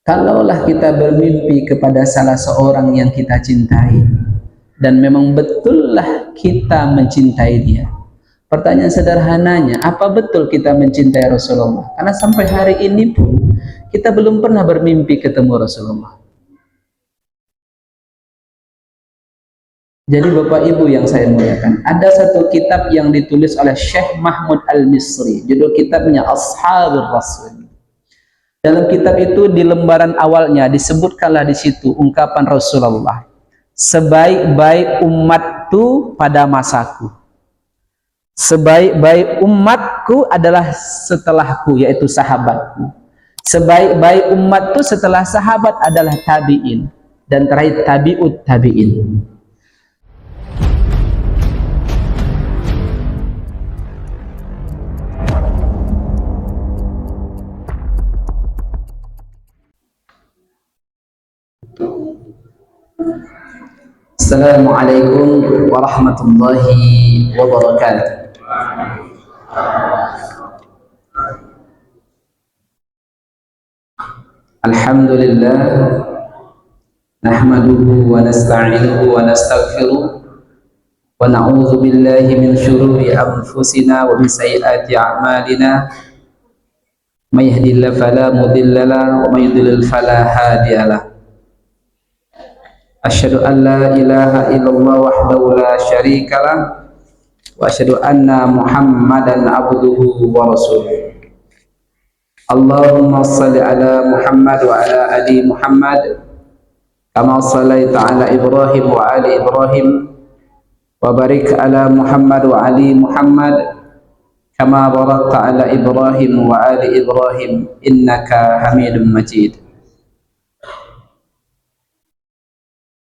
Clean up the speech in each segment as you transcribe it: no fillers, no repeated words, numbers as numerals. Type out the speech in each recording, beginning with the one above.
Kalaulah kita bermimpi kepada salah seorang yang kita cintai, dan memang betullah kita mencintai dia. Pertanyaan sederhananya, apa betul kita mencintai Rasulullah? Karena sampai hari ini pun kita belum pernah bermimpi ketemu Rasulullah. Jadi Bapak Ibu yang saya muliakan, ada satu kitab yang ditulis oleh Syekh Mahmud Al-Misri, judul kitabnya Ashabul Rasul. Dalam kitab itu di lembaran awalnya disebutkanlah di situ ungkapan Rasulullah, sebaik-baik umatku pada masaku, sebaik-baik umatku adalah setelahku, yaitu sahabatku. Sebaik-baik umatku setelah sahabat adalah tabi'in, dan terakhir tabi'ut tabi'in. Assalamualaikum warahmatullahi wabarakatuh. Alhamdulillah, nahmaduhu wa nasta'inuhu wa nastaghfiruh, wa na'udzu billahi min syururi anfusina wa min sayyiati a'malina. May yahdihillahu fala mudilla lahu wa may yudlil fala hadiya lahu. Asyhadu an la ilaha illallah wahdahu la syarika lah, wa asyhadu anna Muhammadan abduhu wa rasuluh. Allahumma shalli ala Muhammad wa ala ali Muhammad kama shallaita ala Ibrahim wa ali Ibrahim, wa barik ala Muhammad wa ali Muhammad kama barakta ala Ibrahim wa ali Ibrahim innaka Hamidum Majid.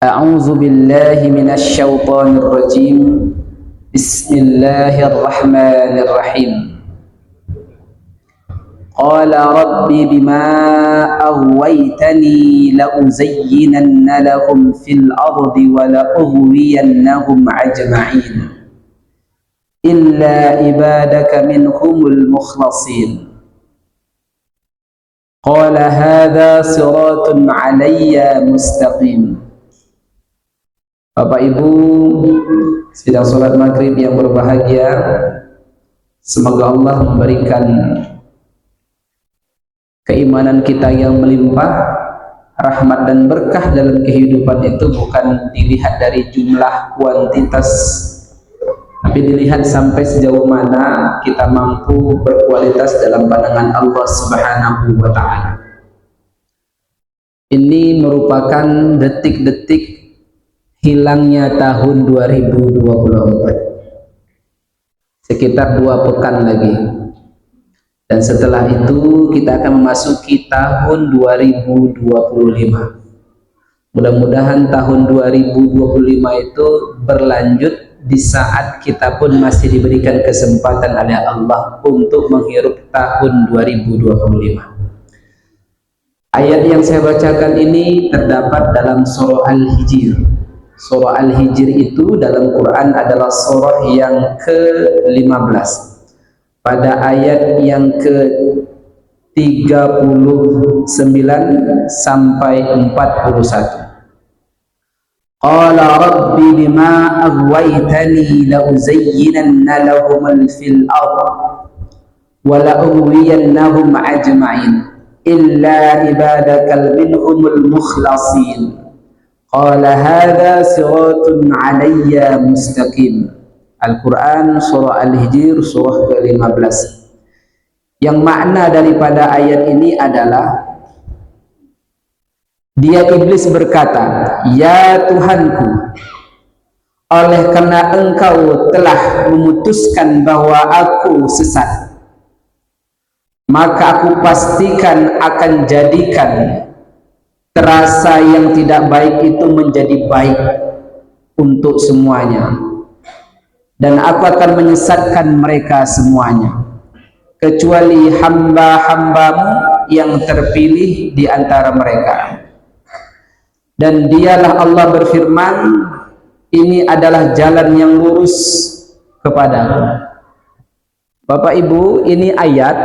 A'udzu billahi minasy syaithanir rajim. Bismillahirrahmanirrahim. Qala rabbi bima aghwaytani la uzayyinanna lahum fil ardi wa la ughwiyannahum ajma'in illa ibadaka minhumul mukhlasin. Qala hadha siratun 'alayya mustaqim. Bapak Ibu sidang sholat maghrib yang berbahagia, semoga Allah memberikan keimanan kita yang melimpah, rahmat dan berkah dalam kehidupan itu bukan dilihat dari jumlah kuantitas, tapi dilihat sampai sejauh mana kita mampu berkualitas dalam pandangan Allah Subhanahu wa Ta'ala. Ini merupakan detik-detik hilangnya tahun 2024, sekitar 2 pekan lagi, dan setelah itu kita akan memasuki tahun 2025. Mudah-mudahan tahun 2025 itu berlanjut di saat kita pun masih diberikan kesempatan oleh Allah untuk menghirup tahun 2025. Ayat yang saya bacakan ini terdapat dalam surah Al-Hijr. Surah Al-Hijr itu dalam Quran adalah surah yang ke-15 pada ayat yang ke-39 sampai 41. Qala rabbi bima aghwaytani la uzayyinanna lahum fil ardh wa la ughwiyannahum ajma'in illa ibadakal minhumul mukhlasin. Qala hadha siratun 'alayya mustaqim. Al-Quran surah Al-Hijr surah ke-15. Yang makna daripada ayat ini adalah dia iblis berkata, ya Tuhanku, oleh karena engkau telah memutuskan bahwa aku sesat, maka aku pastikan akan jadikan terasa yang tidak baik itu menjadi baik untuk semuanya, dan aku akan menyesatkan mereka semuanya kecuali hamba-hambamu yang terpilih di antara mereka. Dan dialah Allah berfirman, ini adalah jalan yang lurus kepadamu. Bapak Ibu, ini ayat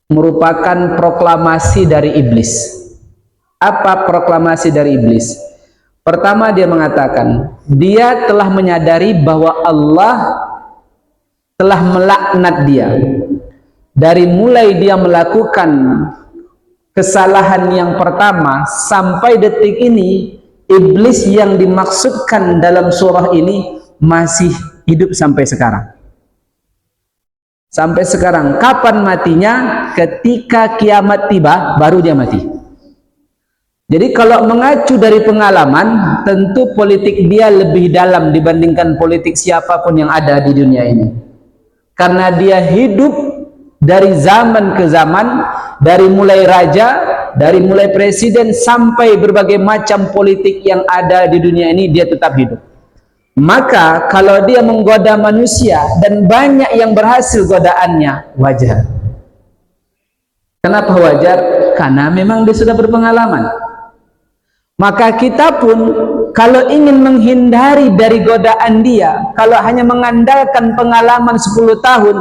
merupakan proklamasi dari iblis. Apa proklamasi dari iblis? Pertama, dia mengatakan dia telah menyadari bahwa Allah telah melaknat dia. Dari mulai dia melakukan kesalahan yang pertama sampai detik ini, iblis yang dimaksudkan dalam surah ini masih hidup sampai sekarang. Sampai sekarang. Kapan matinya? Ketika kiamat tiba, baru dia mati. Jadi kalau mengacu dari pengalaman, tentu politik dia lebih dalam dibandingkan politik siapapun yang ada di dunia ini. Karena dia hidup dari zaman ke zaman, dari mulai raja, dari mulai presiden, sampai berbagai macam politik yang ada di dunia ini, dia tetap hidup. Maka kalau dia menggoda manusia dan banyak yang berhasil godaannya, wajar. Kenapa wajar? Karena memang dia sudah berpengalaman. Maka kita pun kalau ingin menghindari dari godaan dia, kalau hanya mengandalkan pengalaman 10 tahun,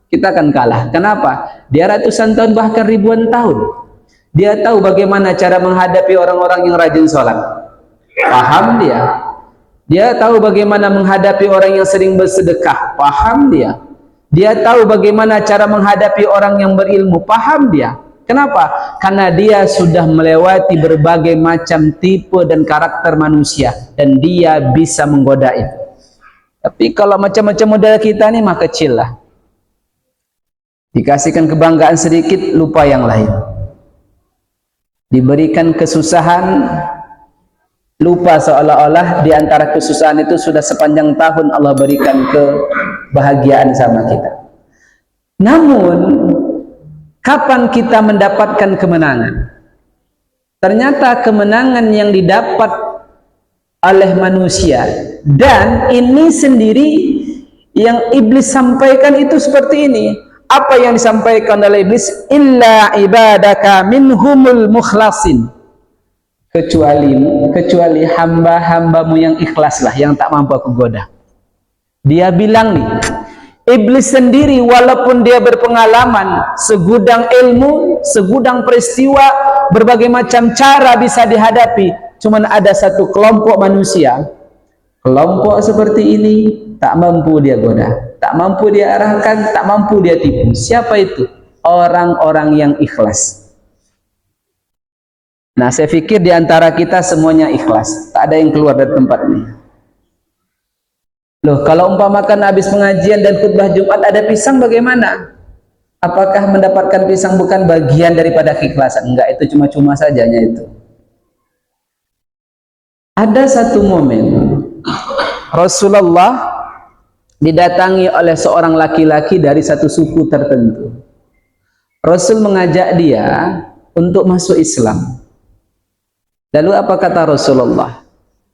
kita akan kalah. Kenapa? Dia ratusan tahun bahkan ribuan tahun. Dia tahu bagaimana cara menghadapi orang-orang yang rajin sholat. Paham dia. Dia tahu bagaimana menghadapi orang yang sering bersedekah. Paham dia. Dia tahu bagaimana cara menghadapi orang yang berilmu. Paham dia. Kenapa? Karena dia sudah melewati berbagai macam tipe dan karakter manusia, dan dia bisa menggoda itu. Tapi kalau macam-macam model kita ini mah kecil lah. Dikasihkan kebanggaan sedikit, lupa yang lain. Diberikan kesusahan, lupa seolah-olah di antara kesusahan itu sudah sepanjang tahun Allah berikan kebahagiaan sama kita. Namun, kapan kita mendapatkan kemenangan? Ternyata kemenangan yang didapat oleh manusia, dan ini sendiri yang iblis sampaikan itu seperti ini. Apa yang disampaikan oleh iblis? Illa ibadaka minhumul mukhlasin. Kecuali hamba-hambamu yang ikhlas lah, yang tak mampu aku goda. Dia bilang nih, iblis sendiri walaupun dia berpengalaman, segudang ilmu, segudang peristiwa, berbagai macam cara bisa dihadapi, cuman ada satu kelompok manusia, kelompok seperti ini tak mampu dia goda, tak mampu dia arahkan, tak mampu dia tipu. Siapa itu? Orang-orang yang ikhlas. Nah, saya pikir di antara kita semuanya ikhlas, tak ada yang keluar dari tempat ini. Loh, kalau umpamakan habis pengajian dan khutbah Jumat ada pisang, bagaimana? Apakah mendapatkan pisang bukan bagian daripada keikhlasan? Enggak, itu cuma-cuma sajanya itu. Ada satu momen Rasulullah didatangi oleh seorang laki-laki dari satu suku tertentu. Rasul mengajak dia untuk masuk Islam. Lalu apa kata Rasulullah?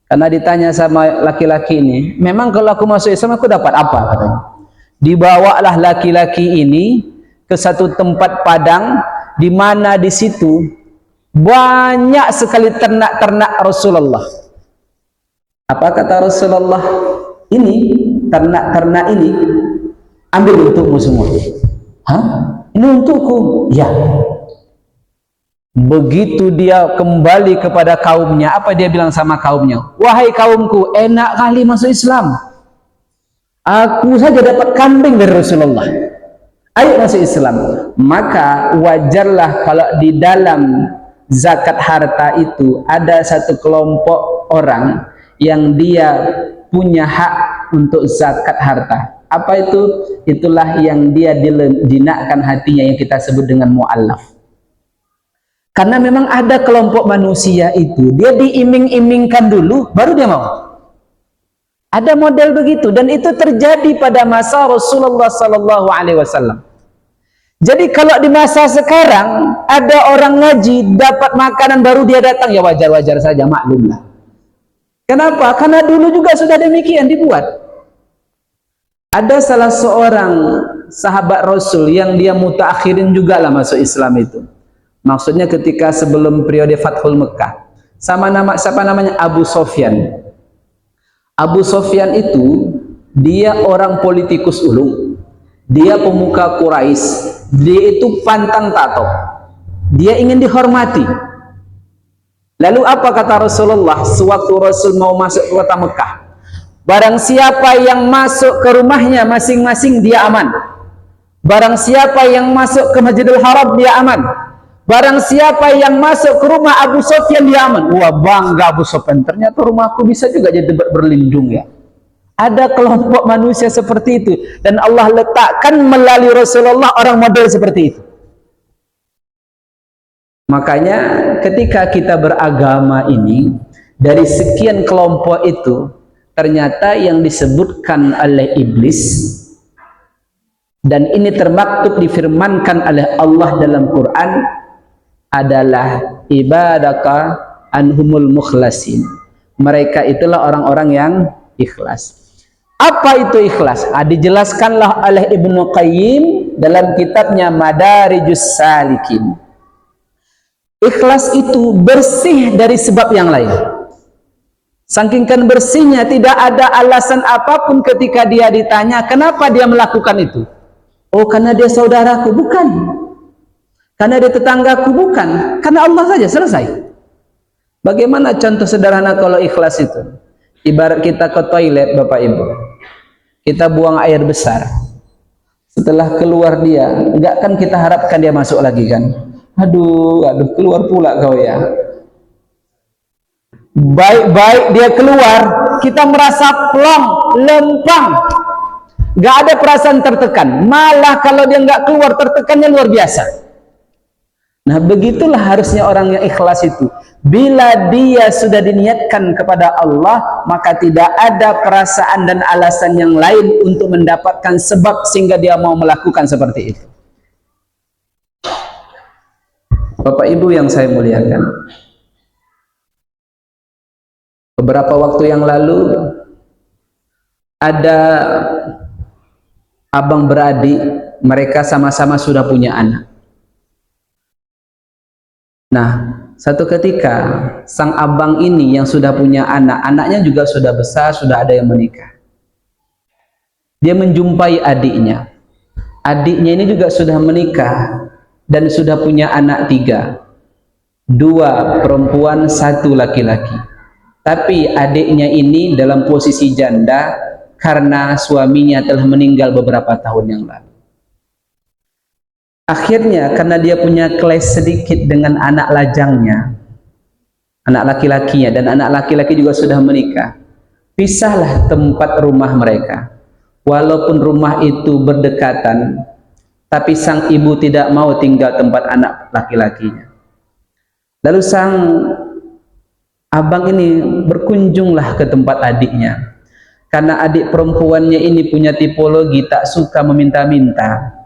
Karena ditanya sama laki-laki ini, memang kalau aku masuk Islam aku dapat apa? Katanya. Dibawalah laki-laki ini ke satu tempat padang, di mana di situ banyak sekali ternak-ternak Rasulullah. Apa kata Rasulullah? Ini ternak-ternak ini ambil untukmu semua. Hah? Ini untukku? Ya. Begitu dia kembali kepada kaumnya, apa dia bilang sama kaumnya? Wahai kaumku, enak kali masuk Islam. Aku saja dapat kambing dari Rasulullah. Ayo masuk Islam. Maka wajarlah kalau di dalam zakat harta itu ada satu kelompok orang yang dia punya hak untuk zakat harta. Apa itu? Itulah yang dia jinakkan hatinya, yang kita sebut dengan mu'allaf. Karena memang ada kelompok manusia itu, dia diiming-imingkan dulu, baru dia mau. Ada model begitu, dan itu terjadi pada masa Rasulullah SAW. Jadi kalau di masa sekarang ada orang ngaji dapat makanan baru dia datang, ya wajar-wajar saja, maklumlah. Kenapa? Karena dulu juga sudah demikian dibuat. Ada salah seorang sahabat Rasul yang dia mutaakhirin juga lah masuk Islam itu. Maksudnya ketika sebelum periode Fathul Mekah. Siapa namanya? Abu Sofyan. Abu Sofyan itu dia orang politikus ulung. dia pemuka Quraisy, dia itu pantang tato, dia ingin dihormati. Lalu apa kata Rasulullah sewaktu Rasul mau masuk ke kota Mekah? Barang siapa yang masuk ke rumahnya masing-masing dia aman. Barang siapa yang masuk ke Masjidil Haram dia aman. Barang siapa yang masuk ke rumah Abu Sufyan dia aman. Wah, bangga Abu Sufyan, ternyata rumahku bisa juga jadi tempat berlindung ya. Ada kelompok manusia seperti itu, dan Allah letakkan melalui Rasulullah orang model seperti itu. Makanya ketika kita beragama ini, dari sekian kelompok itu, ternyata yang disebutkan oleh iblis, dan ini termaktub difirmankan oleh Allah dalam Quran, adalah ibadaka anhumul mukhlasin. Mereka itulah orang-orang yang ikhlas. Apa itu ikhlas? Dijelaskanlah oleh Ibnu Qayyim dalam kitabnya Madarijus Salikin. Ikhlas itu bersih dari sebab yang lain. Saking bersihnya, tidak ada alasan apapun ketika dia ditanya kenapa dia melakukan itu. Oh, karena dia saudaraku. Bukan. Karena dia tetanggaku. Bukan. Karena Allah saja, selesai. Bagaimana contoh sederhana kalau ikhlas itu? Ibarat kita ke toilet, Bapak Ibu, kita buang air besar, setelah keluar dia, enggak kan kita harapkan dia masuk lagi kan? Aduh keluar pula kau ya. Baik-baik dia keluar, kita merasa plong, lempang, enggak ada perasaan tertekan. Malah kalau dia enggak keluar, tertekannya luar biasa. Nah, begitulah harusnya orang yang ikhlas itu. Bila dia sudah diniatkan kepada Allah, maka tidak ada perasaan dan alasan yang lain untuk mendapatkan sebab sehingga dia mau melakukan seperti itu. Bapak Ibu yang saya muliakan, beberapa waktu yang lalu ada abang beradik, mereka sama-sama sudah punya anak. Nah, satu ketika sang abang ini yang sudah punya anak, anaknya juga sudah besar, sudah ada yang menikah. Dia menjumpai adiknya. Adiknya ini juga sudah menikah dan sudah punya anak 3. 2 perempuan, 1 laki-laki. Tapi adiknya ini dalam posisi janda karena suaminya telah meninggal beberapa tahun yang lalu. Akhirnya karena dia punya keles sedikit dengan anak lajangnya, anak laki-lakinya, dan anak laki-laki juga sudah menikah, pisahlah tempat rumah mereka. Walaupun rumah itu berdekatan, tapi sang ibu tidak mau tinggal tempat anak laki-lakinya. Lalu sang abang ini berkunjunglah ke tempat adiknya, karena adik perempuannya ini punya tipologi tak suka meminta-minta.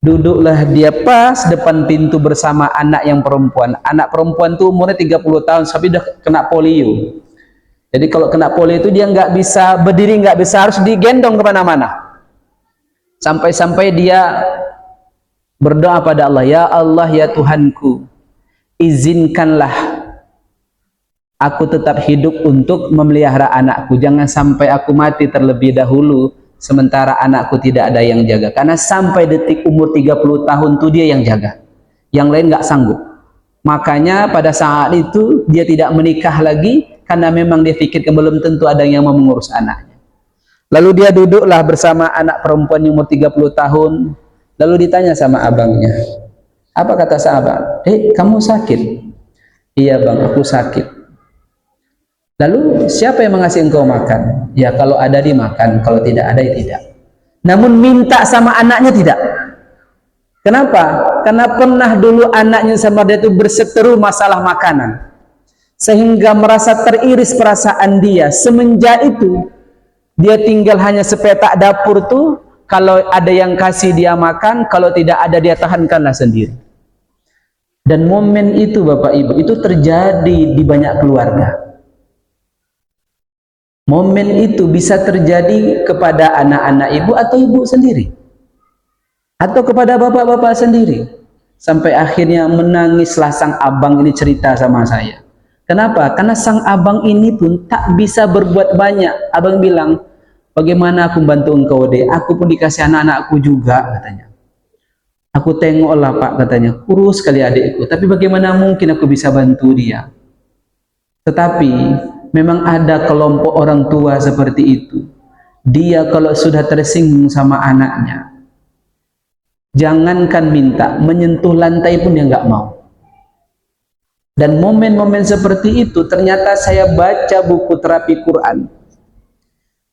Duduklah dia pas depan pintu bersama anak yang perempuan. Anak perempuan itu umurnya 30 tahun, tapi udah kena polio. Jadi kalau kena polio itu dia nggak bisa berdiri, nggak bisa, harus digendong kemana-mana. Sampai-sampai dia berdoa pada Allah, ya Allah ya Tuhanku, izinkanlah aku tetap hidup untuk memelihara anakku. Jangan sampai aku mati terlebih dahulu sementara anakku tidak ada yang jaga. Karena sampai detik umur 30 tahun itu dia yang jaga, yang lain nggak sanggup. Makanya pada saat itu dia tidak menikah lagi, karena memang dia pikirkan belum tentu ada yang mau mengurus anaknya. Lalu dia duduklah bersama anak perempuan yang umur 30 tahun. Lalu ditanya sama abangnya, apa kata sahabat? Kamu sakit? Iya bang, aku sakit. Lalu siapa yang mengasih engkau makan? Ya kalau ada dimakan, kalau tidak ada ya tidak. Namun minta sama anaknya tidak. Kenapa? Karena pernah dulu anaknya sama dia itu berseteru masalah makanan, sehingga merasa teriris perasaan dia. Semenjak itu dia tinggal hanya sepetak dapur tuh, kalau ada yang kasih dia makan, kalau tidak ada dia tahankanlah sendiri. Dan momen itu Bapak Ibu, itu terjadi di banyak keluarga. Momen itu bisa terjadi kepada anak-anak ibu atau ibu sendiri, atau kepada bapak-bapak sendiri. Sampai akhirnya menangislah sang abang ini cerita sama saya. Kenapa? Karena sang abang ini pun tak bisa berbuat banyak. Abang bilang, Bagaimana aku bantu engkau deh? Aku pun dikasih anak-anakku juga, katanya. Aku tengoklah Pak, katanya, kurus sekali adikku, tapi bagaimana mungkin aku bisa bantu dia? Tetapi memang ada kelompok orang tua seperti itu. Dia kalau sudah tersinggung sama anaknya, jangankan minta, menyentuh lantai pun dia nggak mau. Dan momen-momen seperti itu ternyata saya baca buku terapi Quran.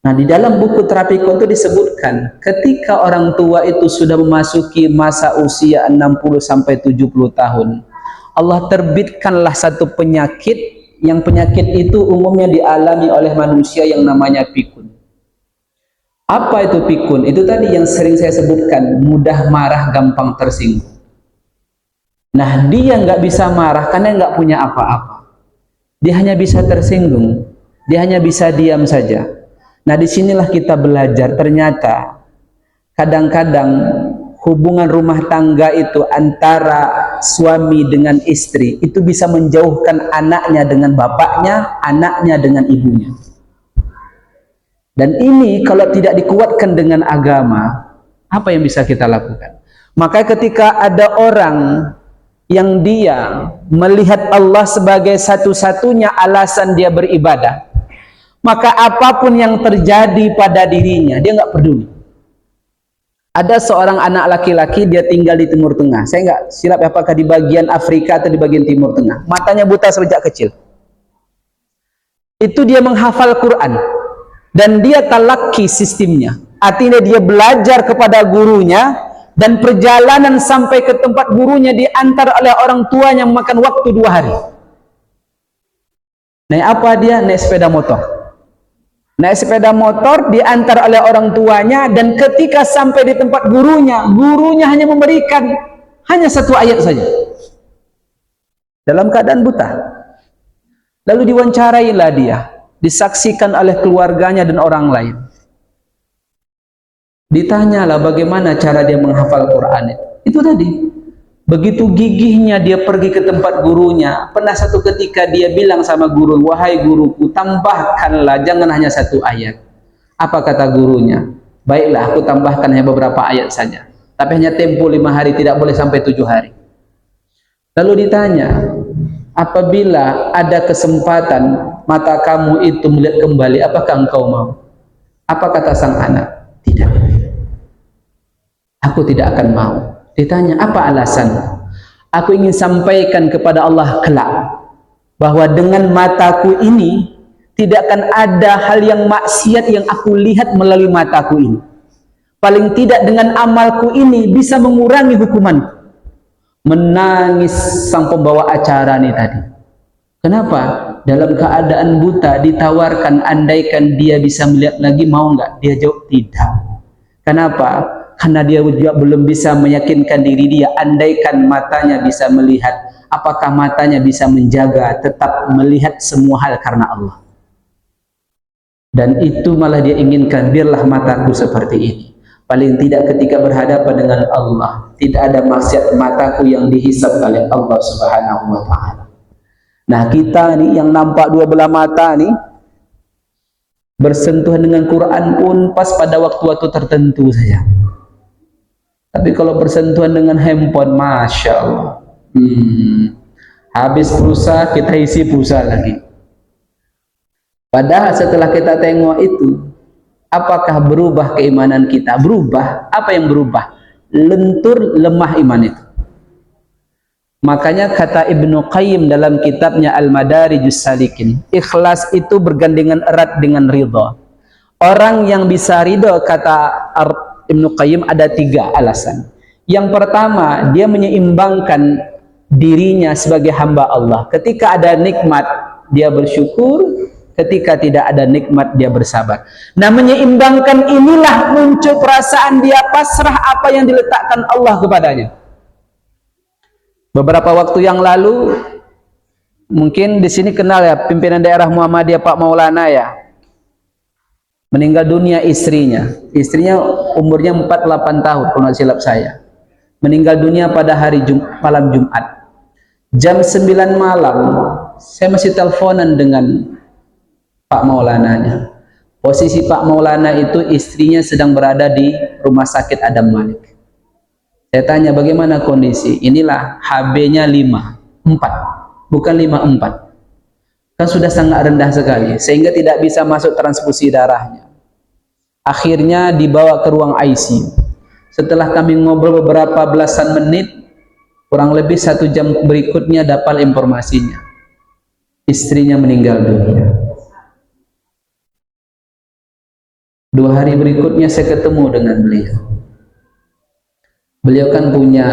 Nah, di dalam buku terapi Quran itu disebutkan ketika orang tua itu sudah memasuki masa usia 60 sampai 70 tahun, Allah terbitkanlah satu penyakit, yang penyakit itu umumnya dialami oleh manusia yang namanya pikun. Apa itu pikun? Itu tadi yang sering saya sebutkan, mudah marah, gampang tersinggung. Nah, dia nggak bisa marah karena nggak punya apa-apa. Dia hanya bisa tersinggung, dia hanya bisa diam saja. Nah, disinilah kita belajar ternyata kadang-kadang hubungan rumah tangga itu antara suami dengan istri itu bisa menjauhkan anaknya dengan bapaknya, anaknya dengan ibunya. Dan ini kalau tidak dikuatkan dengan agama, apa yang bisa kita lakukan? Maka ketika ada orang yang dia melihat Allah sebagai satu-satunya alasan dia beribadah, maka apapun yang terjadi pada dirinya, dia nggak peduli. Ada seorang anak laki-laki, dia tinggal di Timur Tengah. Saya nggak silap apakah di bagian Afrika atau di bagian Timur Tengah. Matanya buta sejak kecil. Itu dia menghafal Quran. Dan dia talaki sistemnya. Artinya dia belajar kepada gurunya, dan perjalanan sampai ke tempat gurunya diantar oleh orang tuanya memakan waktu 2 hari. Naik apa dia? Naik sepeda motor. Naik sepeda motor diantar oleh orang tuanya, dan ketika sampai di tempat gurunya, gurunya hanya memberikan hanya 1 ayat saja. Dalam keadaan buta. Lalu diwancarailah dia, disaksikan oleh keluarganya dan orang lain. Ditanyalah bagaimana cara dia menghafal Quran itu. Itu tadi. Begitu gigihnya dia pergi ke tempat gurunya. Pernah satu ketika dia bilang sama guru, "Wahai guruku, tambahkanlah, jangan hanya 1 ayat." Apa kata gurunya? "Baiklah, aku tambahkan hanya beberapa ayat saja. Tapi hanya tempo 5 hari, tidak boleh sampai 7 hari." Lalu ditanya, "Apabila ada kesempatan mata kamu itu melihat kembali, apakah engkau mau?" Apa kata sang anak? "Tidak. Aku tidak akan mau." Ditanya, "Apa alasan?" "Aku ingin sampaikan kepada Allah kelak bahwa dengan mataku ini tidak akan ada hal yang maksiat yang aku lihat melalui mataku ini. Paling tidak dengan amalku ini bisa mengurangi hukumanku." Menangis sang pembawa acara ini tadi. Kenapa? Dalam keadaan buta ditawarkan, andaikan dia bisa melihat lagi, mau nggak? Dia jawab tidak. Kenapa? Karena dia juga belum bisa meyakinkan diri dia, andaikan matanya bisa melihat, apakah matanya bisa menjaga tetap melihat semua hal karena Allah. Dan itu malah dia inginkan, biarlah mataku seperti ini. Paling tidak ketika berhadapan dengan Allah, tidak ada maksiat mataku yang dihisab oleh Allah Subhanahu wa ta'ala. Nah, kita nih yang nampak 2 belah mata nih, bersentuhan dengan Quran pun pas pada waktu-waktu tertentu saja. Tapi kalau bersentuhan dengan handphone, Masya Allah, habis pulsa, kita isi pulsa lagi. Padahal setelah kita tengok itu, apakah berubah keimanan kita? Berubah. Apa yang berubah? Lentur, lemah iman itu. Makanya kata Ibnu Qayyim dalam kitabnya Al-Madarijus Salikin, ikhlas itu bergandengan erat dengan ridha. Orang yang bisa ridha, kata Ibnu Qayyim, ada 3 alasan. Yang pertama, dia menyeimbangkan dirinya sebagai hamba Allah. Ketika ada nikmat, dia bersyukur. Ketika tidak ada nikmat, dia bersabar. Nah, menyeimbangkan inilah muncul perasaan dia pasrah apa yang diletakkan Allah kepadanya. Beberapa waktu yang lalu, mungkin di sini kenal ya pimpinan daerah Muhammadiyah Pak Maulana ya. Meninggal dunia istrinya. Istrinya umurnya 48 tahun kalau nggak silap saya. Meninggal dunia pada hari malam Jumat. Jam 9 malam, saya masih teleponan dengan Pak Maulananya. Posisi Pak Maulana itu istrinya sedang berada di rumah sakit Adam Malik. Saya tanya bagaimana kondisi? Inilah HB-nya 5,4, bukan 5,4. Kan sudah sangat rendah sekali sehingga tidak bisa masuk transfusi darahnya. Akhirnya dibawa ke ruang ICU. Setelah kami ngobrol beberapa belasan menit, kurang lebih 1 jam berikutnya dapat informasinya. Istrinya meninggal dunia. 2 hari berikutnya saya ketemu dengan beliau. Beliau kan punya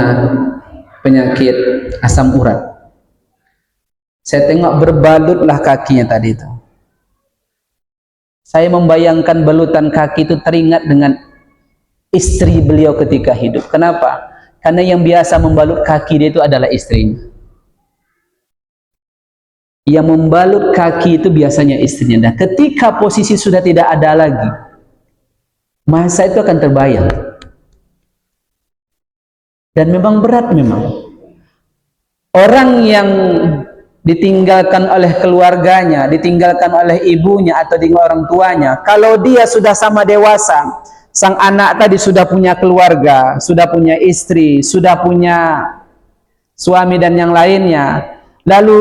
penyakit asam urat. Saya tengok berbalutlah kakinya tadi itu. Saya membayangkan balutan kaki itu teringat dengan istri beliau ketika hidup. Kenapa? Karena yang biasa membalut kaki dia itu adalah istrinya. Yang membalut kaki itu biasanya istrinya. Dan ketika posisi sudah tidak ada lagi, masa itu akan terbayang. Dan memang berat memang. Orang yang ditinggalkan oleh keluarganya, ditinggalkan oleh ibunya atau dengan orang tuanya, kalau dia sudah sama dewasa, sang anak tadi sudah punya keluarga, sudah punya istri, sudah punya suami dan yang lainnya, lalu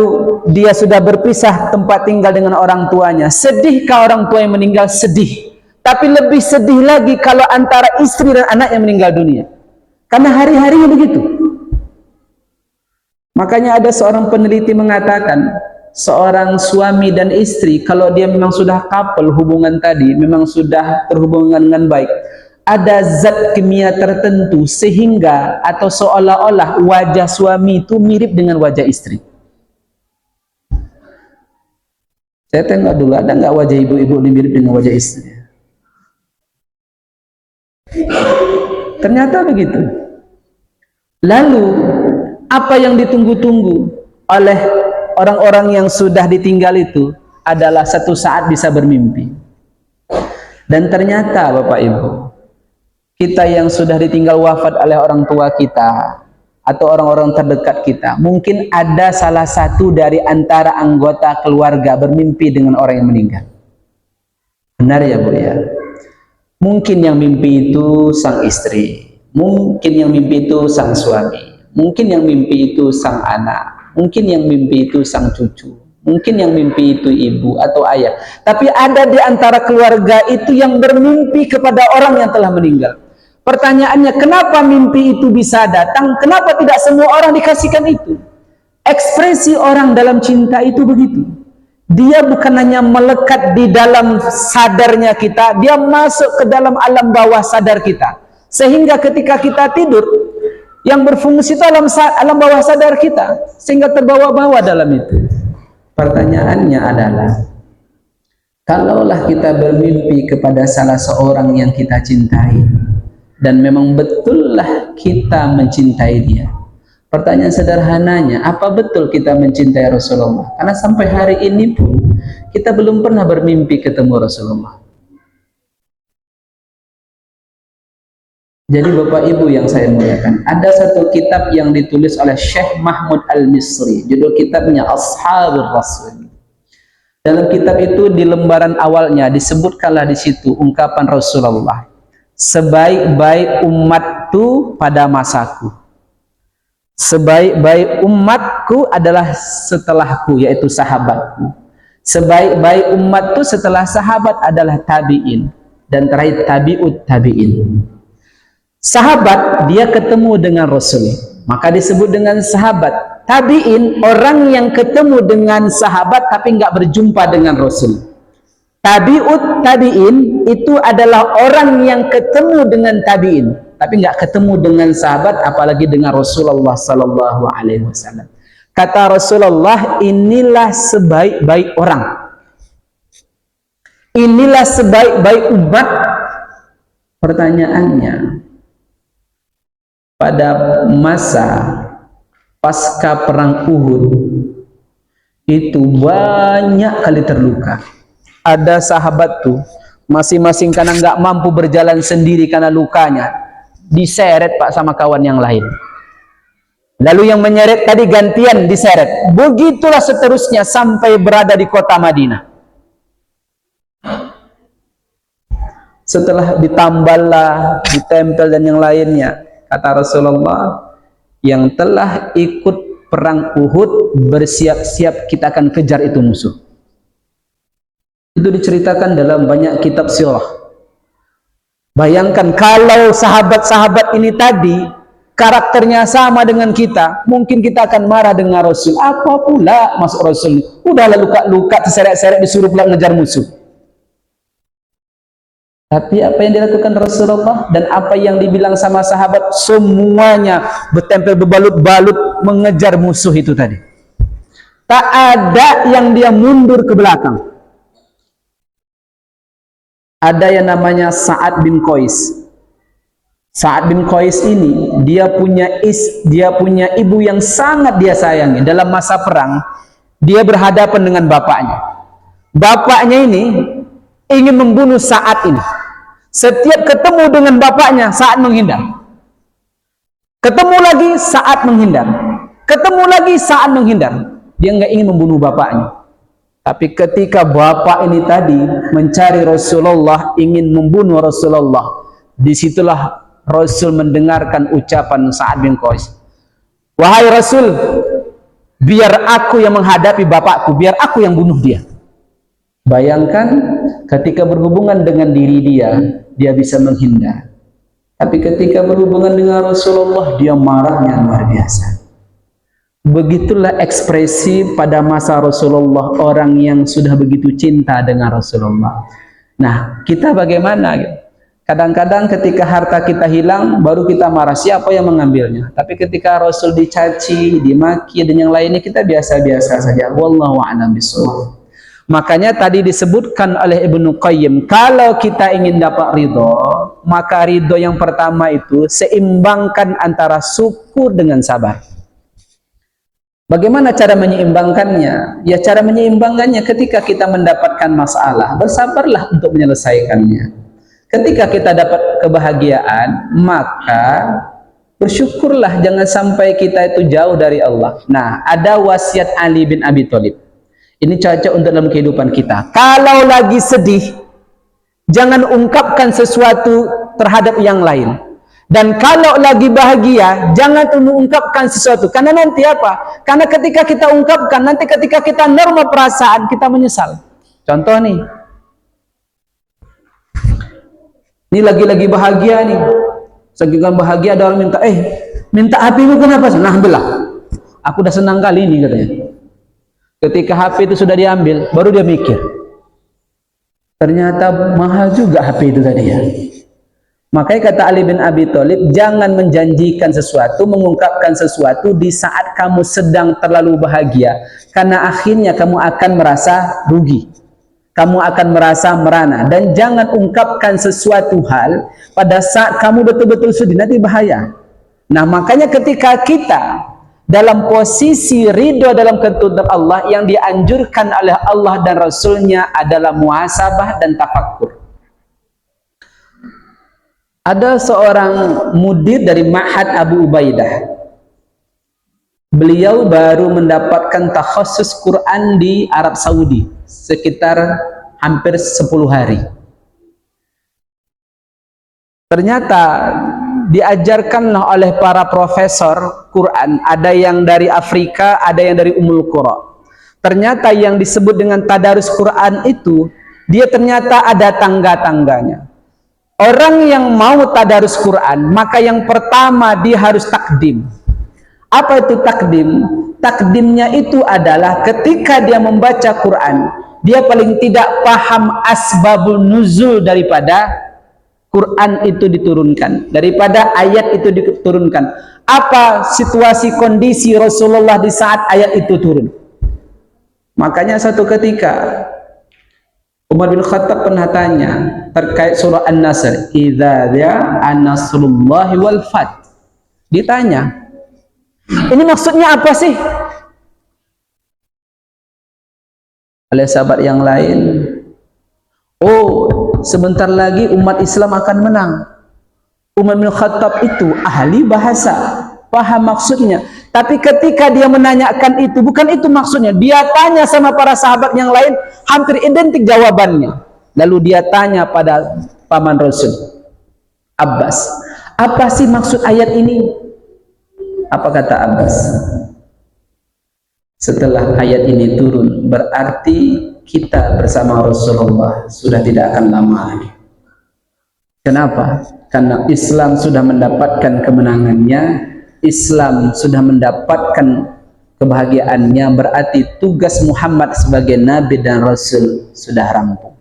dia sudah berpisah tempat tinggal dengan orang tuanya, sedihkah orang tua yang meninggal? Sedih. Tapi lebih sedih lagi kalau antara istri dan anak yang meninggal dunia. Karena hari-harinya begitu. Makanya ada seorang peneliti mengatakan, seorang suami dan istri, kalau dia memang sudah couple hubungan tadi, memang sudah terhubungan dengan baik, ada zat kimia tertentu sehingga atau seolah-olah wajah suami itu mirip dengan wajah istri. Saya tengok dulu, ada nggak wajah ibu-ibu ini mirip dengan wajah istri? Ternyata begitu. Lalu apa yang ditunggu-tunggu oleh orang-orang yang sudah ditinggal itu adalah satu saat bisa bermimpi. Dan ternyata Bapak Ibu, kita yang sudah ditinggal wafat oleh orang tua kita atau orang-orang terdekat kita, mungkin ada salah satu dari antara anggota keluarga bermimpi dengan orang yang meninggal. Benar ya Bu ya? Mungkin yang mimpi itu sang istri, mungkin yang mimpi itu sang suami, mungkin yang mimpi itu sang anak, mungkin yang mimpi itu sang cucu, mungkin yang mimpi itu ibu atau ayah. Tapi ada di antara keluarga itu yang bermimpi kepada orang yang telah meninggal. Pertanyaannya, kenapa mimpi itu bisa datang? Kenapa tidak semua orang dikasihkan itu? Ekspresi orang dalam cinta itu begitu. Dia bukan hanya melekat di dalam sadarnya kita, dia masuk ke dalam alam bawah sadar kita. Sehingga ketika kita tidur, yang berfungsi itu alam bawah sadar kita, sehingga terbawa-bawa dalam itu. Pertanyaannya adalah, kalaulah kita bermimpi kepada salah seorang yang kita cintai, dan memang betullah kita mencintai dia. Pertanyaan sederhananya, apa betul kita mencintai Rasulullah? Karena sampai hari ini pun kita belum pernah bermimpi ketemu Rasulullah. Jadi Bapak Ibu yang saya muliakan, ada satu kitab yang ditulis oleh Syekh Mahmud Al-Misri, judul kitabnya Ashabul Rasul. Dalam kitab itu di lembaran awalnya disebutkanlah di situ ungkapan Rasulullah, sebaik-baik umatku pada masaku, sebaik-baik umatku adalah setelahku, yaitu sahabatku. Sebaik-baik umatku setelah sahabat adalah tabi'in, dan terakhir tabi'ut tabi'in. Sahabat dia ketemu dengan Rasul, maka disebut dengan sahabat. Tabi'in orang yang ketemu dengan sahabat tapi nggak berjumpa dengan Rasul. Tabi'ut tabi'in itu adalah orang yang ketemu dengan tabi'in tapi nggak ketemu dengan sahabat, apalagi dengan Rasulullah sallallahu alaihi wasallam. Kata Rasulullah, inilah sebaik-baik orang, inilah sebaik-baik umat. Pertanyaannya, pada masa pasca perang Uhud itu banyak kali terluka. Ada sahabat tuh masing-masing karena nggak mampu berjalan sendiri karena lukanya, diseret Pak sama kawan yang lain. Lalu yang menyeret tadi gantian diseret. Begitulah seterusnya sampai berada di kota Madinah. setelah ditamballah, ditempel dan yang lainnya. Kata Rasulullah, yang telah ikut perang Uhud bersiap-siap kita akan kejar itu musuh. Itu diceritakan dalam banyak kitab sirah. Bayangkan kalau sahabat-sahabat ini tadi karakternya sama dengan kita, mungkin kita akan marah dengan Rasul. Apa pula masuk Rasul? Udahlah luka-luka, terseret-seret, disuruh pula ngejar musuh. Tapi apa yang dilakukan Rasulullah dan apa yang dibilang sama sahabat, semuanya bertempel berbalut-balut mengejar musuh itu tadi. Tak ada yang dia mundur ke belakang. Ada yang namanya Sa'ad bin Qais. Sa'ad bin Qais ini dia punya ibu yang sangat dia sayangi. Dalam masa perang dia berhadapan dengan bapaknya. Bapaknya ini ingin membunuh Sa'ad ini. Setiap ketemu dengan bapaknya, Sa'ad menghindar. Ketemu lagi, Sa'ad menghindar. Ketemu lagi, Sa'ad menghindar. Dia nggak ingin membunuh bapaknya. Tapi ketika bapak ini tadi mencari Rasulullah, ingin membunuh Rasulullah, disitulah Rasul mendengarkan ucapan Sa'ad bin Qais. Wahai Rasul, biar aku yang menghadapi bapakku, biar aku yang bunuh dia. Bayangkan ketika berhubungan dengan diri dia bisa menghindar. Tapi ketika berhubungan dengan Rasulullah, dia marahnya luar biasa. Begitulah ekspresi pada masa Rasulullah, orang yang sudah begitu cinta dengan Rasulullah. Nah, kita bagaimana? Kadang-kadang ketika harta kita hilang, baru kita marah, siapa yang mengambilnya? Tapi ketika Rasul dicaci, dimaki, dan yang lainnya, kita biasa-biasa saja. Wallahu a'lam bishawab. Makanya tadi disebutkan oleh Ibnu Qayyim, kalau kita ingin dapat ridho, maka ridho yang pertama itu seimbangkan antara syukur dengan sabar. Bagaimana cara menyeimbangkannya? Ya, cara menyeimbangkannya ketika kita mendapatkan masalah, bersabarlah untuk menyelesaikannya. Ketika kita dapat kebahagiaan, maka bersyukurlah, jangan sampai kita itu jauh dari Allah. Nah, ada wasiat Ali bin Abi Thalib. Ini cocok untuk dalam kehidupan kita. Kalau lagi sedih, jangan ungkapkan sesuatu terhadap yang lain. Dan kalau lagi bahagia, jangan mengungkapkan sesuatu. Karena nanti apa? Karena ketika kita ungkapkan, nanti ketika kita normal perasaan, kita menyesal. Contoh nih. Ini lagi-lagi bahagia nih. Saking bahagia ada orang minta HP-mu kenapa? Nah, ambillah. Aku udah senang kali ini katanya. Ketika HP itu sudah diambil, baru dia mikir. Ternyata mahal juga HP itu tadi ya. Makanya kata Ali bin Abi Thalib, jangan menjanjikan sesuatu, mengungkapkan sesuatu di saat kamu sedang terlalu bahagia. Karena akhirnya kamu akan merasa rugi. Kamu akan merasa merana. Dan jangan ungkapkan sesuatu hal pada saat kamu betul-betul sedih, nanti bahaya. Nah, makanya ketika kita dalam posisi ridho dalam kehendak Allah, yang dianjurkan oleh Allah dan Rasulnya adalah muhasabah dan tafakkur. Ada seorang mudir dari Ma'had Abu Ubaidah. Beliau baru mendapatkan takhassus Quran di Arab Saudi sekitar hampir 10 hari. Ternyata diajarkanlah oleh para profesor Quran, ada yang dari Afrika, ada yang dari Ummul Qura. Ternyata yang disebut dengan tadarus Quran itu, dia ternyata ada tangga-tangganya. Orang yang mau tadarus Quran, maka yang pertama dia harus takdim. Apa itu takdim? Takdimnya itu adalah ketika dia membaca Quran, dia paling tidak paham asbabun nuzul daripada Quran itu diturunkan, daripada ayat itu diturunkan. Apa situasi kondisi Rasulullah di saat ayat itu turun. Makanya satu ketika Umar bin Khattab pernah tanya terkait surah An-Nasr, idza ja'a nasrullahi wal fath. Ditanya, ini maksudnya apa sih? Oleh sahabat yang lain, oh, sebentar lagi umat Islam akan menang. Umar bin Khattab itu ahli bahasa, paham maksudnya. Tapi ketika dia menanyakan itu, bukan itu maksudnya. Dia tanya sama para sahabat yang lain, hampir identik jawabannya. Lalu dia tanya pada paman Rasul, Abbas. Apa sih maksud ayat ini? Apa kata Abbas? Setelah ayat ini turun, berarti kita bersama Rasulullah sudah tidak akan lama lagi. Kenapa? Karena Islam sudah mendapatkan kemenangannya, Islam sudah mendapatkan kebahagiaannya, berarti tugas Muhammad sebagai Nabi dan Rasul sudah rampung.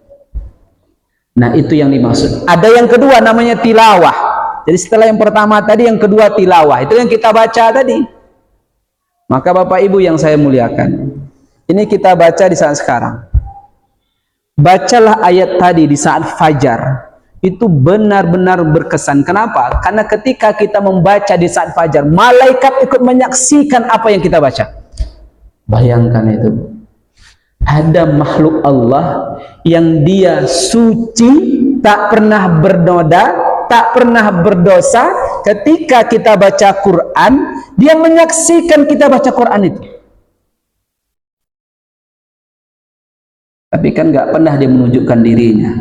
Nah, itu yang dimaksud. Ada yang kedua namanya tilawah. Jadi setelah yang pertama tadi, yang kedua tilawah. Itu yang kita baca tadi. Maka Bapak Ibu yang saya muliakan, ini kita baca di saat sekarang. Bacalah ayat tadi di saat fajar. Itu benar-benar berkesan. Kenapa? Karena ketika kita membaca di saat fajar, malaikat ikut menyaksikan apa yang kita baca. Bayangkan itu. Ada makhluk Allah yang dia suci, tak pernah bernoda, tak pernah berdosa. Ketika kita baca Quran, dia menyaksikan kita baca Quran itu. Tapi kan nggak pernah dia menunjukkan dirinya.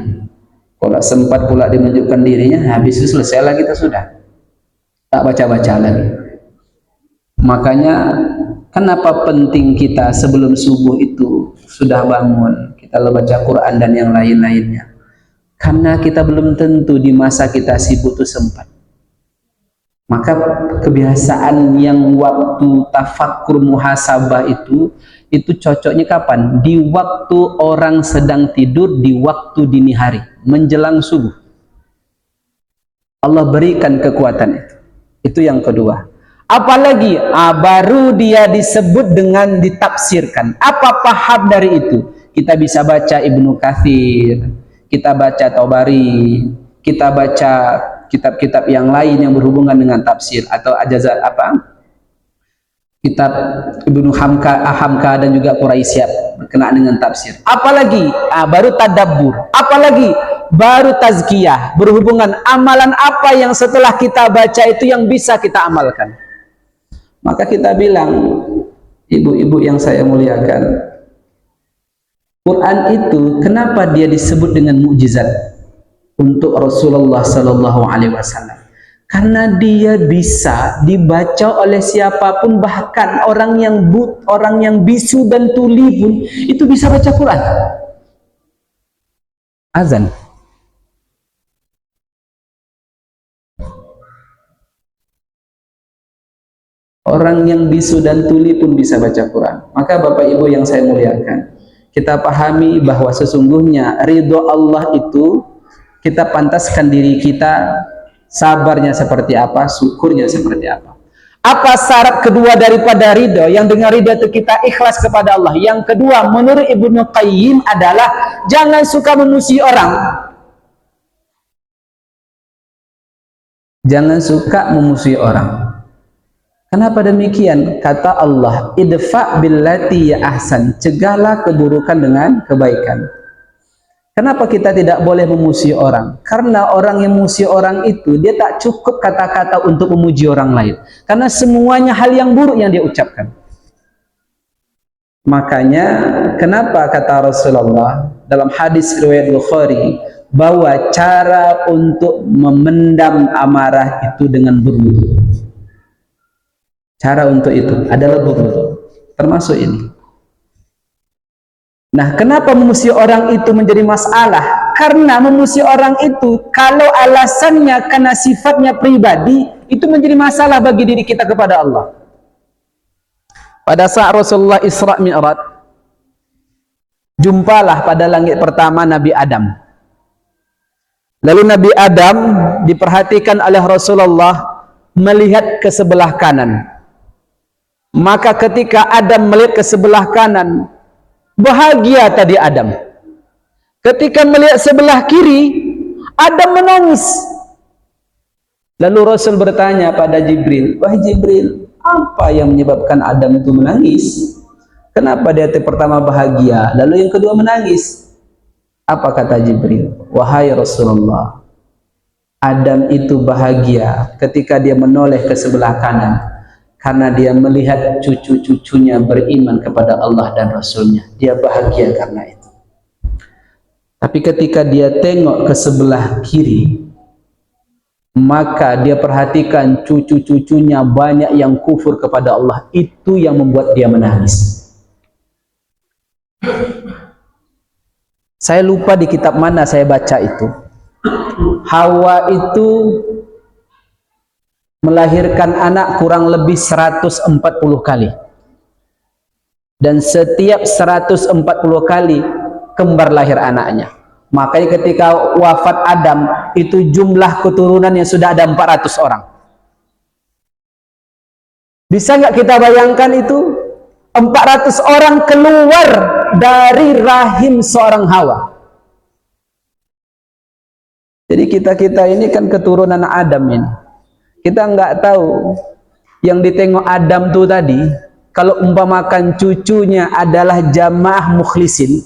Kalau sempat pula dia menunjukkan dirinya, habis itu selesai lah kita sudah. Tak baca-baca lagi. Makanya kenapa penting kita sebelum subuh itu sudah bangun, kita baca Quran dan yang lain-lainnya. Karena kita belum tentu di masa kita sibuk itu sempat. Maka kebiasaan yang waktu tafakkur muhasabah itu cocoknya kapan? Di waktu orang sedang tidur, di waktu dini hari, menjelang subuh. Allah berikan kekuatan itu. Itu yang kedua. Apalagi baru dia disebut dengan ditafsirkan. Apa paham dari itu? Kita bisa baca Ibnu Katsir, kita baca Tabari, kita baca kitab-kitab yang lain yang berhubungan dengan tafsir atau ajazat kitab Ibnu Hamka dan juga Quraisyah berkenaan dengan tafsir. Apalagi baru tadabbur, apalagi baru tazkiyah, berhubungan amalan apa yang setelah kita baca itu yang bisa kita amalkan. Maka kita bilang, ibu-ibu yang saya muliakan, Quran itu kenapa dia disebut dengan mukjizat untuk Rasulullah Sallallahu Alaihi Wasallam? Karena dia bisa dibaca oleh siapapun, bahkan orang yang orang yang bisu dan tuli pun itu bisa baca Quran. Azan. Orang yang bisu dan tuli pun bisa baca Quran. Maka Bapak Ibu yang saya muliakan, kita pahami bahwa sesungguhnya ridho Allah itu kita pantaskan diri kita, sabarnya seperti apa, syukurnya seperti apa. Apa syarat kedua daripada ridho? Yang dengan ridho itu kita ikhlas kepada Allah. Yang kedua menurut Ibnu Qayyim adalah jangan suka memuji orang. Jangan suka memuji orang. Kenapa demikian? Kata Allah, idfa billati ya ahsan, cegahlah keburukan dengan kebaikan. Kenapa kita tidak boleh memuji orang? Karena orang yang memuji orang itu, dia tak cukup kata-kata untuk memuji orang lain. Karena semuanya hal yang buruk yang dia ucapkan. Makanya, kenapa kata Rasulullah dalam hadis riwayat Bukhari, bahwa cara untuk memendam amarah itu dengan berwudu. Cara untuk itu adalah berwudu, termasuk ini. Nah, kenapa memuji orang itu menjadi masalah? Karena memuji orang itu, kalau alasannya karena sifatnya pribadi, itu menjadi masalah bagi diri kita kepada Allah. Pada saat Rasulullah Isra Mi'raj, jumpalah pada langit pertama Nabi Adam. Lalu Nabi Adam diperhatikan oleh Rasulullah melihat ke sebelah kanan. Maka ketika Adam melihat ke sebelah kanan, bahagia tadi Adam. Ketika melihat sebelah kiri, Adam menangis. Lalu Rasul bertanya pada Jibril, wahai Jibril, apa yang menyebabkan Adam itu menangis? Kenapa dia pertama bahagia, lalu yang kedua menangis? Apa kata Jibril? Wahai Rasulullah, Adam itu bahagia ketika dia menoleh ke sebelah kanan. Karena dia melihat cucu-cucunya beriman kepada Allah dan Rasulnya. Dia bahagia karena itu. Tapi ketika dia tengok ke sebelah kiri, maka dia perhatikan cucu-cucunya banyak yang kufur kepada Allah. Itu yang membuat dia menangis. Saya lupa di kitab mana saya baca itu. Hawa itu melahirkan anak kurang lebih 140 kali. Dan setiap 140 kali kembar lahir anaknya. Makanya ketika wafat Adam, itu jumlah keturunannya sudah ada 400 orang. Bisa nggak kita bayangkan itu? 400 orang keluar dari rahim seorang Hawa. Jadi kita ini kan keturunan Adam ini. Kita nggak tahu yang ditengok Adam tuh tadi, kalau umpamakan cucunya adalah jamaah mukhlisin,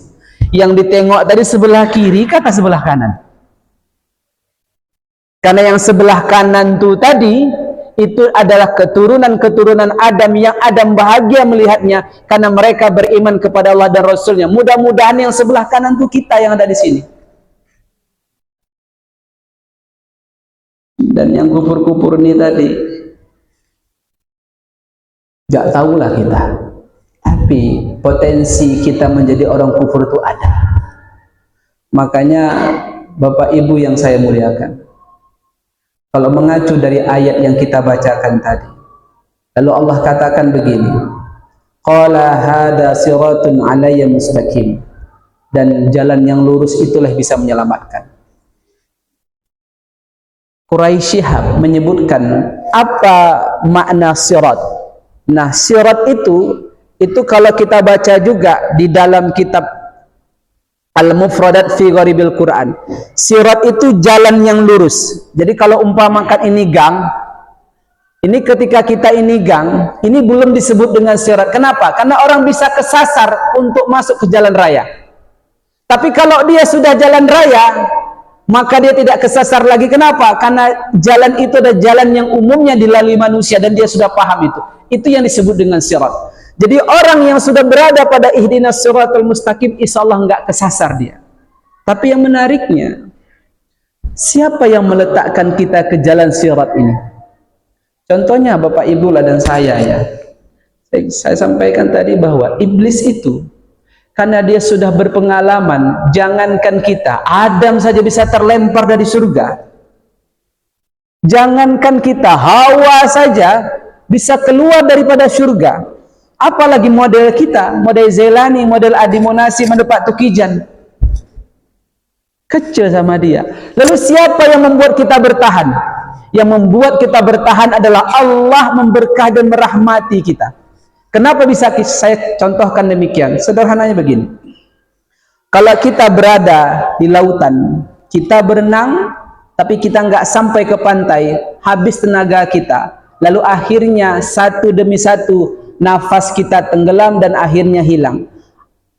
yang ditengok tadi sebelah kiri kata sebelah kanan. Karena yang sebelah kanan tuh tadi itu adalah keturunan-keturunan Adam yang Adam bahagia melihatnya karena mereka beriman kepada Allah dan Rasulnya. Mudah-mudahan yang sebelah kanan tuh kita yang ada di sini. Dan yang kufur-kufur ini tadi, gak tahulah kita. Tapi potensi kita menjadi orang kufur itu ada. Makanya Bapak Ibu yang saya muliakan, kalau mengacu dari ayat yang kita bacakan tadi, lalu Allah katakan begini, qala hada siratun alayya mustaqim, dan jalan yang lurus itulah bisa menyelamatkan. Quraisy Shihab menyebutkan apa makna sirat. Nah, sirat itu kalau kita baca juga di dalam kitab Al-Mufradat fi Gharibil Quran, sirat itu jalan yang lurus. Jadi kalau umpamakan ini gang, ini ketika kita ini gang, ini belum disebut dengan sirat. Kenapa? Karena orang bisa kesasar untuk masuk ke jalan raya. Tapi kalau dia sudah jalan raya, maka dia tidak kesasar lagi. Kenapa? Karena jalan itu adalah jalan yang umumnya dilalui manusia dan dia sudah paham itu. Itu yang disebut dengan sirat. Jadi orang yang sudah berada pada ihdinas siratal mustaqim, insyaallah enggak kesasar dia. Tapi yang menariknya, siapa yang meletakkan kita ke jalan sirat ini? Contohnya Bapak Ibu lah dan saya ya. Saya sampaikan tadi bahwa iblis itu, karena dia sudah berpengalaman, jangankan kita, Adam saja bisa terlempar dari surga. Jangankan kita, Hawa saja bisa keluar daripada surga. Apalagi model kita, model Zelani, model Adi Monasi, model Pak Tukijan. Kecil sama dia. Lalu siapa yang membuat kita bertahan? Yang membuat kita bertahan adalah Allah memberkahi dan merahmati kita. Kenapa bisa saya contohkan demikian? Sederhananya begini. Kalau kita berada di lautan, kita berenang, tapi kita nggak sampai ke pantai, habis tenaga kita. Lalu akhirnya satu demi satu nafas kita tenggelam dan akhirnya hilang.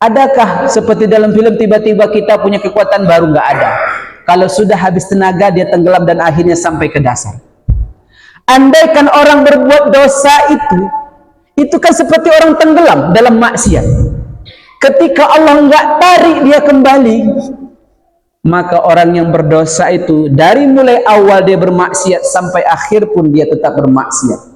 Adakah seperti dalam film tiba-tiba kita punya kekuatan baru? Nggak ada. Kalau sudah habis tenaga dia tenggelam dan akhirnya sampai ke dasar. Andaikan orang berbuat dosa itu kan seperti orang tenggelam dalam maksiat. Ketika Allah nggak tarik dia kembali, maka orang yang berdosa itu dari mulai awal dia bermaksiat sampai akhir pun dia tetap bermaksiat.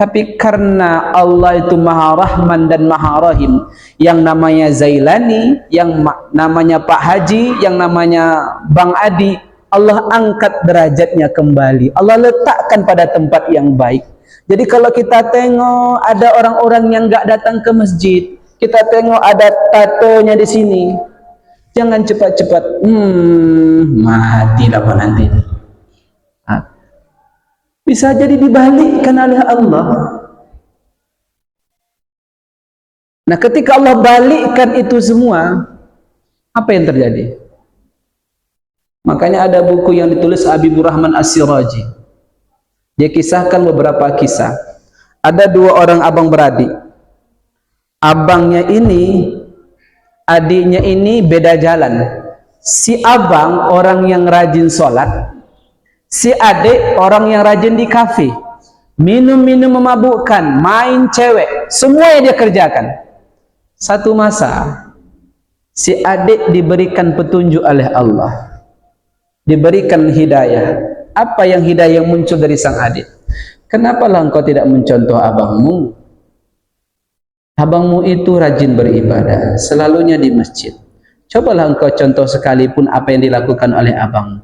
Tapi karena Allah itu Maha Rahman dan Maha Rahim, yang namanya Zailani, yang namanya Pak Haji, yang namanya Bang Adi, Allah angkat derajatnya kembali. Allah letakkan pada tempat yang baik. Jadi kalau kita tengok ada orang-orang yang nggak datang ke masjid, kita tengok ada tatonya di sini, jangan cepat-cepat, mati lah nanti. Bisa jadi dibalikkan oleh Allah. Nah, ketika Allah balikkan itu semua, apa yang terjadi? Makanya ada buku yang ditulis Habibur Rahman As-Siraji. Dia kisahkan beberapa kisah. Ada dua orang abang beradik. Abangnya ini, adiknya ini beda jalan. Si abang orang yang rajin sholat, si adik orang yang rajin di kafe, minum-minum memabukkan, main cewek, semua yang dia kerjakan. Satu masa Si adik diberikan petunjuk oleh Allah, diberikan hidayah. Apa yang hidayah muncul dari sang adik? Kenapalah engkau tidak mencontoh abangmu? Abangmu itu rajin beribadah, selalunya di masjid. Cobalah engkau contoh sekalipun apa yang dilakukan oleh abangmu.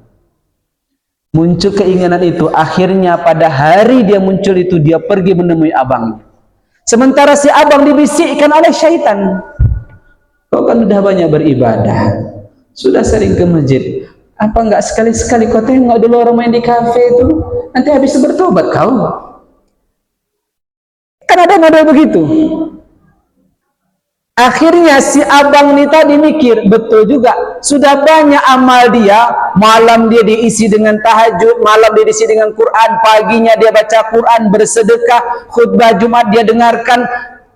Muncul keinginan itu, akhirnya pada hari dia muncul itu, dia pergi menemui abangnya. Sementara si abang dibisikkan oleh syaitan, kau kan udah banyak beribadah, sudah sering ke masjid, apa enggak sekali-sekali kau tengok dulu orang main di kafe itu, nanti habis bertobat kau. Kan ada model begitu. Akhirnya si abang ini tadi mikir, betul juga, sudah banyak amal dia, malam dia diisi dengan tahajud, malam dia diisi dengan Quran, paginya dia baca Quran, bersedekah, khutbah Jumat dia dengarkan,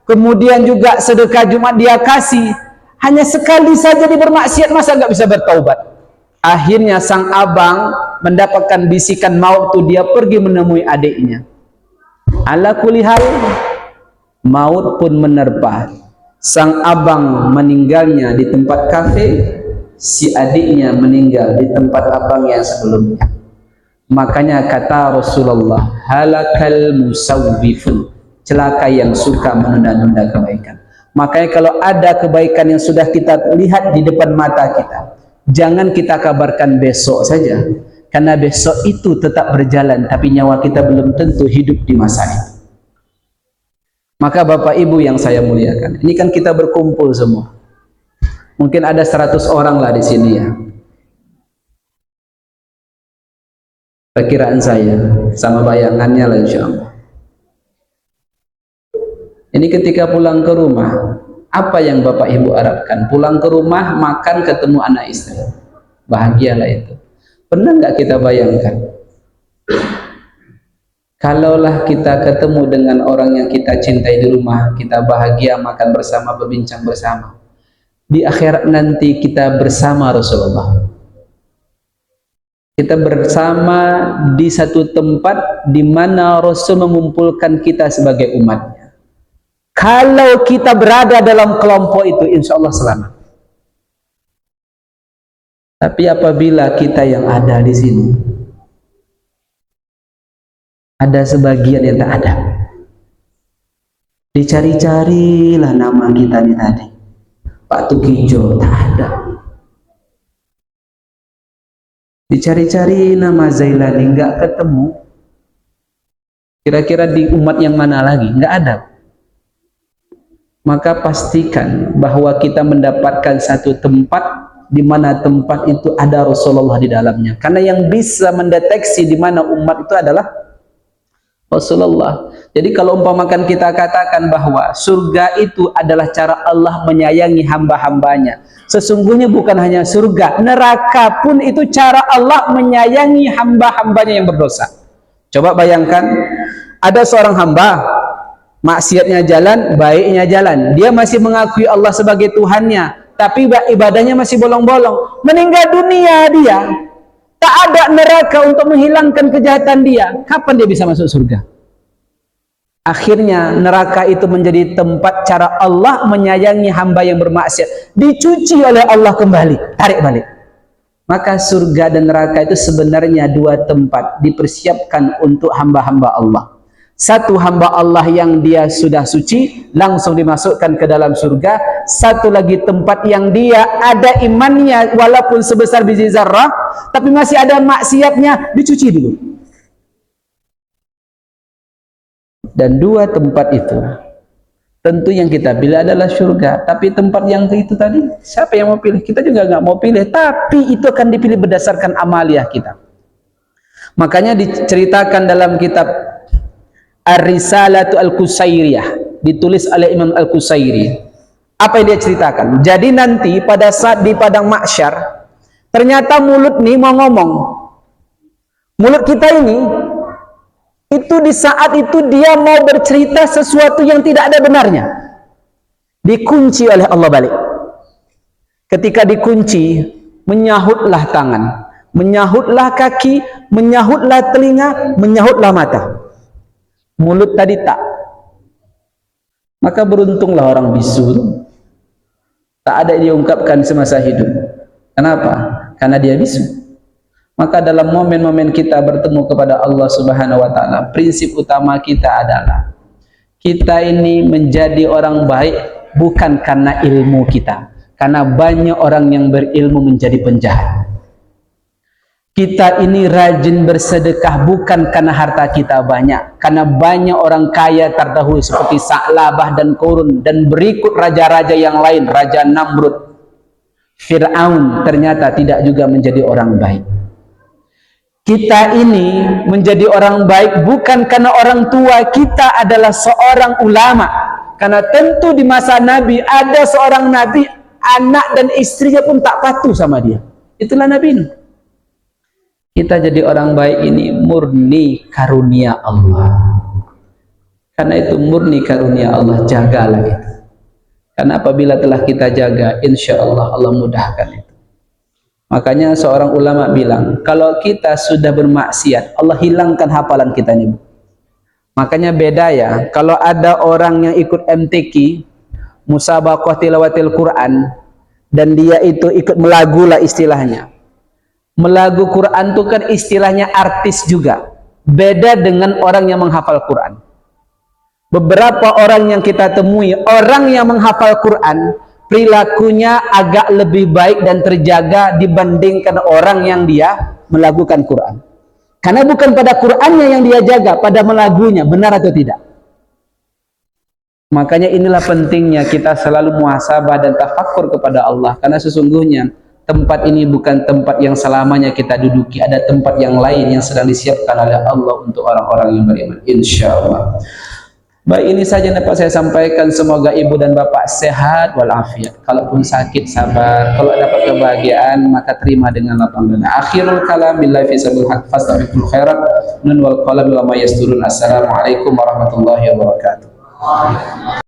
kemudian juga sedekah Jumat dia kasih. Hanya sekali saja dia bermaksiat, masa nggak bisa bertaubat? Akhirnya sang abang mendapatkan bisikan maut itu, dia pergi menemui adiknya. Ala kulli hal, maut pun menerpa. Sang abang meninggalnya di tempat kafe, si adiknya meninggal di tempat abang yang sebelumnya. Makanya kata Rasulullah, halakal musawwifun, celaka yang suka menunda-nunda kebaikan. Makanya kalau ada kebaikan yang sudah kita lihat di depan mata kita, jangan kita kabarkan besok saja, karena besok itu tetap berjalan, tapi nyawa kita belum tentu hidup di masa itu. Maka Bapak Ibu yang saya muliakan, ini kan kita berkumpul semua. Mungkin ada 100 orang lah di sini ya. Perkiraan saya, sama bayangannya lah insya Allah. Ini ketika pulang ke rumah, apa yang Bapak Ibu harapkan? Pulang ke rumah, makan, ketemu anak istri. Bahagialah itu. Pernah nggak kita bayangkan? Kalaulah kita ketemu dengan orang yang kita cintai di rumah, kita bahagia, makan bersama, berbincang bersama. Di akhirat nanti kita bersama Rasulullah. Kita bersama di satu tempat di mana Rasul mengumpulkan kita sebagai umatnya. Kalau kita berada dalam kelompok itu, insya Allah selamat. Tapi apabila kita yang ada di sini, ada sebagian yang tak ada, dicari-carilah nama kita nih tadi, Pak Tukijo, tak ada. Dicari-cari nama Zailani, nggak ketemu. Kira-kira di umat yang mana lagi? Nggak ada. Maka pastikan bahwa kita mendapatkan satu tempat di mana tempat itu ada Rasulullah di dalamnya. Karena yang bisa mendeteksi di mana umat itu adalah Rasulullah. Jadi kalau umpamakan kita katakan bahwa surga itu adalah cara Allah menyayangi hamba-hambanya, sesungguhnya bukan hanya surga, neraka pun itu cara Allah menyayangi hamba-hambanya yang berdosa. Coba bayangkan, ada seorang hamba, maksiatnya jalan, baiknya jalan, dia masih mengakui Allah sebagai Tuhannya, tapi ibadahnya masih bolong-bolong. Meninggal dunia dia, tak ada neraka untuk menghilangkan kejahatan dia. Kapan dia bisa masuk surga? Akhirnya neraka itu menjadi tempat cara Allah menyayangi hamba yang bermaksiat. Dicuci oleh Allah kembali, tarik balik. Maka surga dan neraka itu sebenarnya dua tempat dipersiapkan untuk hamba-hamba Allah. Satu hamba Allah yang dia sudah suci, langsung dimasukkan ke dalam surga. Satu lagi tempat yang dia ada imannya walaupun sebesar biji zarrah, tapi masih ada maksiatnya, dicuci dulu. Dan dua tempat itu tentu yang kita pilih adalah surga. Tapi tempat yang itu tadi, siapa yang mau pilih? Kita juga nggak mau pilih, tapi itu akan dipilih berdasarkan amaliyah kita. Makanya diceritakan dalam kitab Ar-Risalatu Al-Qusairiyah, ditulis oleh Imam Al-Qusairi. Apa yang dia ceritakan? Jadi nanti pada saat di padang mahsyar, ternyata mulut nih mau ngomong. Mulut kita ini, itu di saat itu dia mau bercerita sesuatu yang tidak ada benarnya. Dikunci oleh Allah balik. Ketika dikunci, menyahutlah tangan, menyahutlah kaki, menyahutlah telinga, menyahutlah mata. Mulut tadi tak. Maka beruntunglah orang bisu. Tak ada yang diungkapkan semasa hidup. Kenapa? Karena dia bisu. Maka dalam momen-momen kita bertemu kepada Allah Subhanahu wa taala, prinsip utama kita adalah kita ini menjadi orang baik bukan karena ilmu kita. Karena banyak orang yang berilmu menjadi penjahat. Kita ini rajin bersedekah bukan karena harta kita banyak, karena banyak orang kaya terdahulu seperti Sa'labah dan Qurun, dan berikut raja-raja yang lain, Raja Namrud, Fir'aun, ternyata tidak juga menjadi orang baik. Kita ini menjadi orang baik bukan karena orang tua kita adalah seorang ulama, karena tentu di masa Nabi ada seorang Nabi, anak dan istrinya pun tak patuh sama dia. Itulah Nabi Nuh. Kita jadi orang baik ini murni karunia Allah. Karena itu murni karunia Allah, jagalah itu. Karena apabila telah kita jaga, insya Allah Allah mudahkan itu. Makanya seorang ulama bilang, kalau kita sudah bermaksiat, Allah hilangkan hafalan kita ini. Makanya beda ya, kalau ada orang yang ikut MTQ, Musabaqah Tilawatil Quran, dan dia itu ikut melagu lah istilahnya. Melagu Quran itu kan istilahnya artis juga. Beda dengan orang yang menghafal Quran. Beberapa orang yang kita temui, orang yang menghafal Quran, perilakunya agak lebih baik dan terjaga dibandingkan orang yang dia melakukan Quran. Karena bukan pada Qurannya yang dia jaga, pada melagunya. Benar atau tidak? Makanya inilah pentingnya kita selalu muhasabah dan tafakkur kepada Allah. Karena sesungguhnya tempat ini bukan tempat yang selamanya kita duduki. Ada tempat yang lain yang sedang disiapkan oleh Allah untuk orang-orang yang beriman, insya Allah. Baik, ini saja dapat saya sampaikan. Semoga ibu dan bapak sehat walafiat. Kalaupun sakit sabar. Kalau dapat kebahagiaan maka terima dengan lapang dada. Akhirul kalam billahi fi sabil haq fastaghfirul khairat nun wal qalam wa ma yasturun. Assalamualaikum warahmatullahi wabarakatuh.